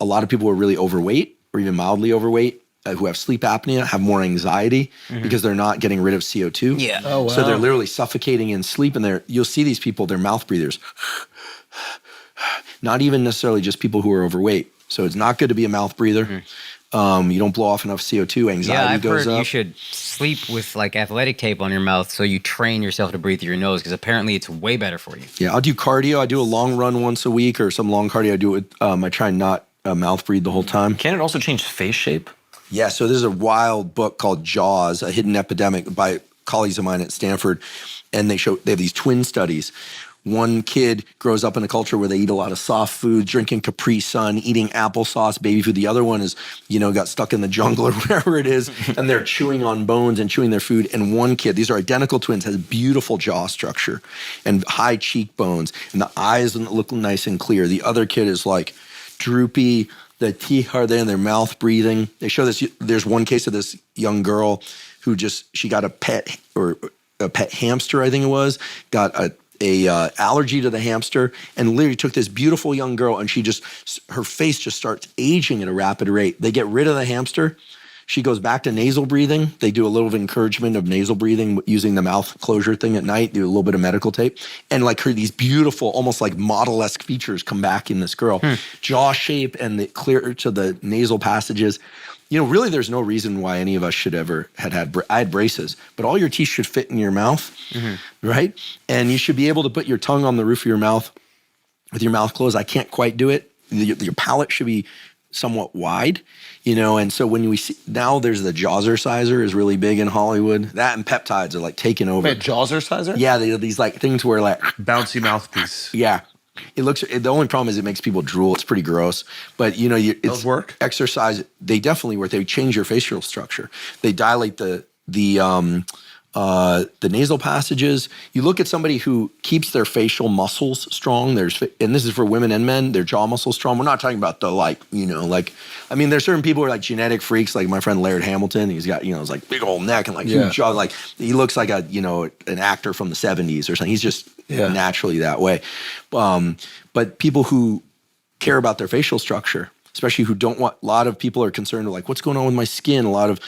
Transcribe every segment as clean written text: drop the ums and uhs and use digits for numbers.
a lot of people who are really overweight or even mildly overweight who have sleep apnea have more anxiety because they're not getting rid of CO2. Yeah. Oh, wow. So they're literally suffocating in sleep, and you'll see these people, they're mouth breathers. Not even necessarily just people who are overweight. So it's not good to be a mouth breather. You don't blow off enough CO2, anxiety goes up. You should sleep with like athletic tape on your mouth so you train yourself to breathe through your nose, because apparently it's way better for you. Yeah, I'll do cardio. I do a long run once a week or some long cardio. I do it. I try and not mouth breathe the whole time. Can it also change face shape? Yeah, so there's a wild book called Jaws, A Hidden Epidemic by colleagues of mine at Stanford, and they have these twin studies. One kid grows up in a culture where they eat a lot of soft food, drinking Capri Sun, eating applesauce, baby food. The other one is, got stuck in the jungle or wherever it is, and they're chewing on bones and chewing their food. And one kid, these are identical twins, has beautiful jaw structure and high cheekbones, and the eyes look nice and clear. The other kid is like droopy, the teeth are there, and their mouth breathing. They show this. There's one case of this young girl who she got a pet hamster, I think it was, got a allergy to the hamster, and literally took this beautiful young girl, and her face just starts aging at a rapid rate. They get rid of the hamster. She goes back to nasal breathing. They do a little encouragement of nasal breathing using the mouth closure thing at night, do a little bit of medical tape. And these beautiful, almost like model-esque features come back in this girl. Jaw shape and the clear to the nasal passages. Really there's no reason why any of us should ever I had braces, but all your teeth should fit in your mouth, right? And you should be able to put your tongue on the roof of your mouth with your mouth closed. I can't quite do it. Your palate should be somewhat wide, and so when we see, now there's the Jawzerciser is really big in Hollywood. That and peptides are taking over. Wait, Jawzerciser? Yeah, they have these things where Bouncy mouthpiece. Yeah. The only problem is it makes people drool. It's pretty gross. But, Those work? Exercise, they definitely work. They change your facial structure. They dilate the nasal passages. You look at somebody who keeps their facial muscles strong. And this is for women and men, their jaw muscles strong. We're not talking about there's certain people who are genetic freaks, like my friend Laird Hamilton. He's got, his big old neck and huge jaw. He looks like an actor from the 70s or something. He's just naturally that way. But people who care about their facial structure, especially who don't want, a lot of people are concerned with what's going on with my skin. A lot of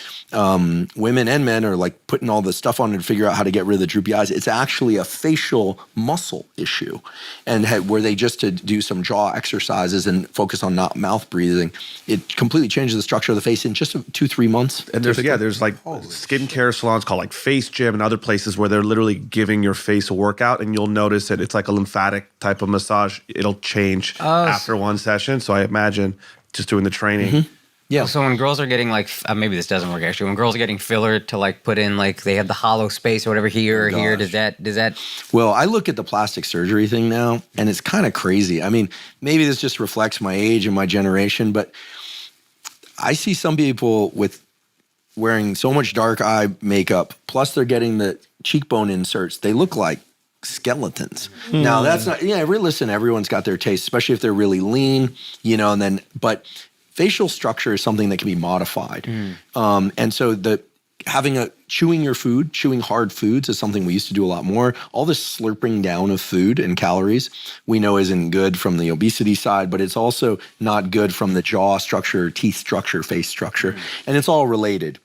women and men are putting all this stuff on to figure out how to get rid of the droopy eyes. It's actually a facial muscle issue, and were they just to do some jaw exercises and focus on not mouth breathing, it completely changes the structure of the face in just 2-3 months. And there's skincare salons called Face Gym and other places where they're literally giving your face a workout, and you'll notice that it's like a lymphatic type of massage. It'll change after one session. So I imagine just doing the training. Yeah. So when girls are getting maybe this doesn't work actually. When girls are getting filler to put in they have the hollow space or whatever here or here, does that? Well, I look at the plastic surgery thing now, and it's kind of crazy. I mean, maybe this just reflects my age and my generation, but I see some people wearing so much dark eye makeup, plus they're getting the cheekbone inserts. They look like skeletons. Now that's not, listen, everyone's got their taste, especially if they're really lean, but facial structure is something that can be modified. And so chewing hard foods is something we used to do a lot more. All this slurping down of food and calories we know isn't good from the obesity side, but it's also not good from the jaw structure, teeth structure, face structure. And it's all related.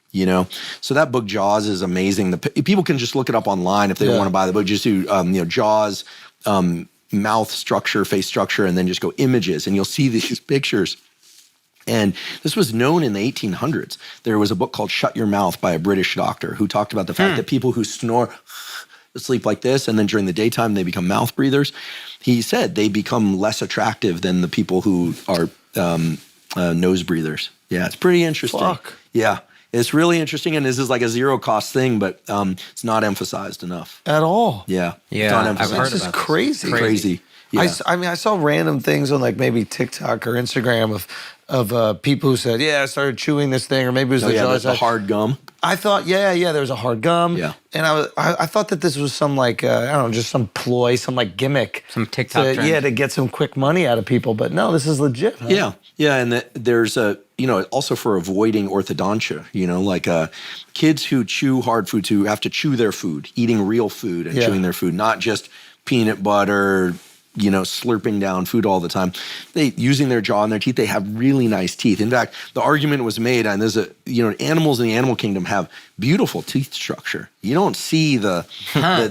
So that book Jaws is amazing. People can just look it up online if they want to buy the book. Just do Jaws, mouth structure, face structure, and then just go images, and you'll see these pictures. And this was known in the 1800s. There was a book called Shut Your Mouth by a British doctor who talked about the fact that people who snore sleep like this, and then during the daytime they become mouth breathers. He said they become less attractive than the people who are nose breathers. Yeah, it's pretty interesting. Fuck. Yeah. It's really interesting, and this is a zero-cost thing, but it's not emphasized enough. At all. Yeah. Yeah, It's not I've emphasized. heard This is about this. crazy. Crazy. Yeah. I saw random things on maybe TikTok or Instagram of people who said, I started chewing this thing, or maybe it was the hard gum. I thought, there was a hard gum. Yeah. And I thought that this was some just some ploy, some gimmick. Some TikTok trend. to get some quick money out of people. But no, this is legit. Huh? Yeah. Yeah, and there's also for avoiding orthodontia, kids who chew hard foods, who have to chew their food, eating real food and chewing their food, not just peanut butter, slurping down food all the time. They using their jaw and their teeth. They have really nice teeth. In fact, the argument was made, and there's animals in the animal kingdom have beautiful teeth structure. You don't see the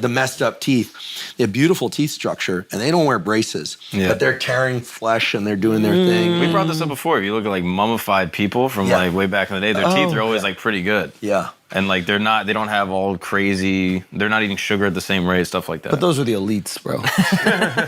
messed up teeth. They have beautiful teeth structure, and they don't wear braces. Yeah. But they're tearing flesh and they're doing their thing. We brought this up before. If you look at like mummified people from like way back in the day, their teeth are always like pretty good. Yeah. And like they don't have all crazy, they're not eating sugar at the same rate, stuff like that. But those were the elites, bro.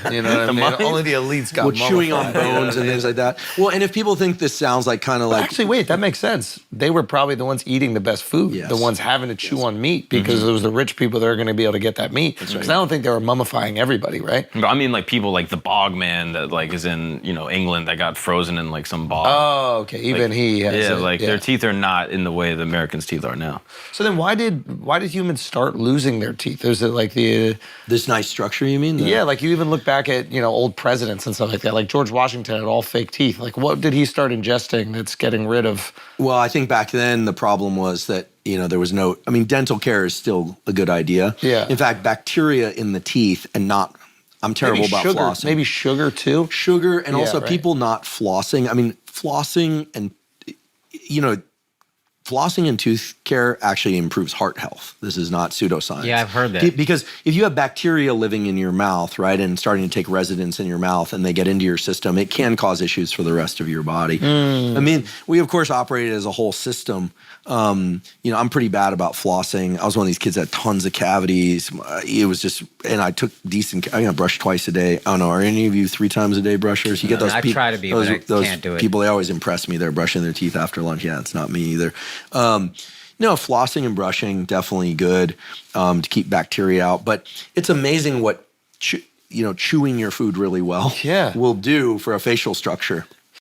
You know what I mean? Only the elites got chewing on bones and things like that. Well, and if people think this sounds like kind of like... Actually, wait, that makes sense. They were probably the ones eating the best food, the ones having to chew on meat, because it was the rich people that are going to be able to get that meat. Because I don't think they were mummifying everybody, right? But I mean like people like the bog man that like is in, England that got frozen in like some bog. Oh, okay. Even like, he has their teeth are not in the way the Americans' teeth are now. So then why did humans start losing their teeth? Is it like this nice structure, you mean? Yeah, like you even look back at, old presidents and stuff like that. Like George Washington had all fake teeth. Like what did he start ingesting that's getting rid of? Well, I think back then the problem was that, there was dental care is still a good idea. Yeah. In fact, bacteria in the teeth and not, I'm terrible about flossing. Maybe sugar too? Sugar and also people not flossing. I mean, flossing and, flossing and tooth care actually improves heart health. This is not pseudoscience. Yeah, I've heard that. Because if you have bacteria living in your mouth, right, and starting to take residence in your mouth and they get into your system, it can cause issues for the rest of your body. I mean, we, of course, operated as a whole system. I'm pretty bad about flossing. I was one of these kids that had tons of cavities. It was just, and I took I brush twice a day. I don't know, are any of you 3 times a day brushers? You get those I try to be, but I can't do it. People, they always impress me. They're brushing their teeth after lunch. Yeah, it's not me either. Flossing and brushing, definitely good to keep bacteria out. But it's amazing what chewing your food really well will do for a facial structure.